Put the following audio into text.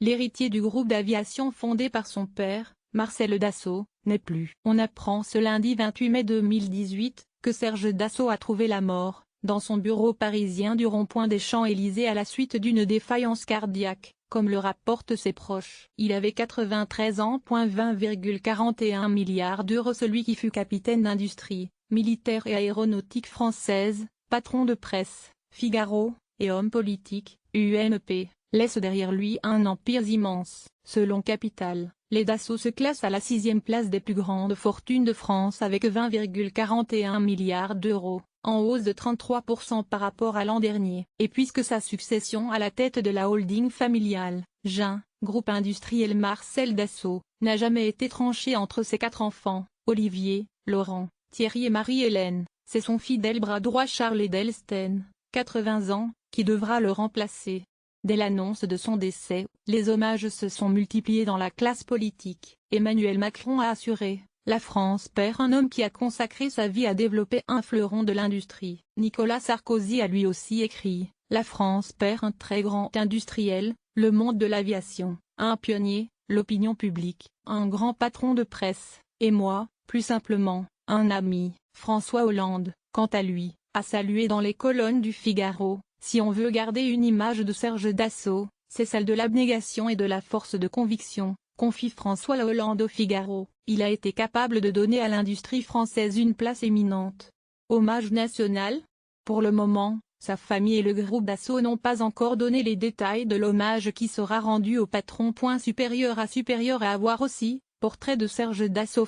l'héritier du groupe d'aviation fondé par son père, Marcel Dassault, n'est plus. On apprend ce lundi 28 mai 2018, que Serge Dassault a trouvé la mort, dans son bureau parisien du rond-point des Champs-Élysées à la suite d'une défaillance cardiaque, comme le rapportent ses proches. Il avait 93 ans. 20,41 milliards d'euros. Celui qui fut capitaine d'industrie, militaire et aéronautique française, patron de presse, Figaro, et homme politique, UMP, laisse derrière lui un empire immense. Selon Capital, les Dassault se classent à la 6e place des plus grandes fortunes de France avec 20,41 milliards d'euros, en hausse de 33% par rapport à l'an dernier. Et puisque sa succession à la tête de la holding familiale, GIN, groupe industriel Marcel Dassault, n'a jamais été tranchée entre ses 4 enfants, Olivier, Laurent, Thierry et Marie-Hélène, c'est son fidèle bras droit Charles Edelstenne, 80 ans, qui devra le remplacer. Dès l'annonce de son décès, les hommages se sont multipliés dans la classe politique. Emmanuel Macron a assuré: la France perd un homme qui a consacré sa vie à développer un fleuron de l'industrie. Nicolas Sarkozy a lui aussi écrit: la France perd un très grand industriel, le monde de l'aviation, un pionnier, l'opinion publique, un grand patron de presse, et moi, plus simplement, un ami. François Hollande, quant à lui, a salué dans les colonnes du Figaro: si on veut garder une image de Serge Dassault, c'est celle de l'abnégation et de la force de conviction, confie François Hollande au Figaro. Il a été capable de donner à l'industrie française une place éminente. Hommage national? Pour le moment, sa famille et le groupe Dassault n'ont pas encore donné les détails de l'hommage qui sera rendu au patron. Supérieur à voir aussi, portrait de Serge Dassault.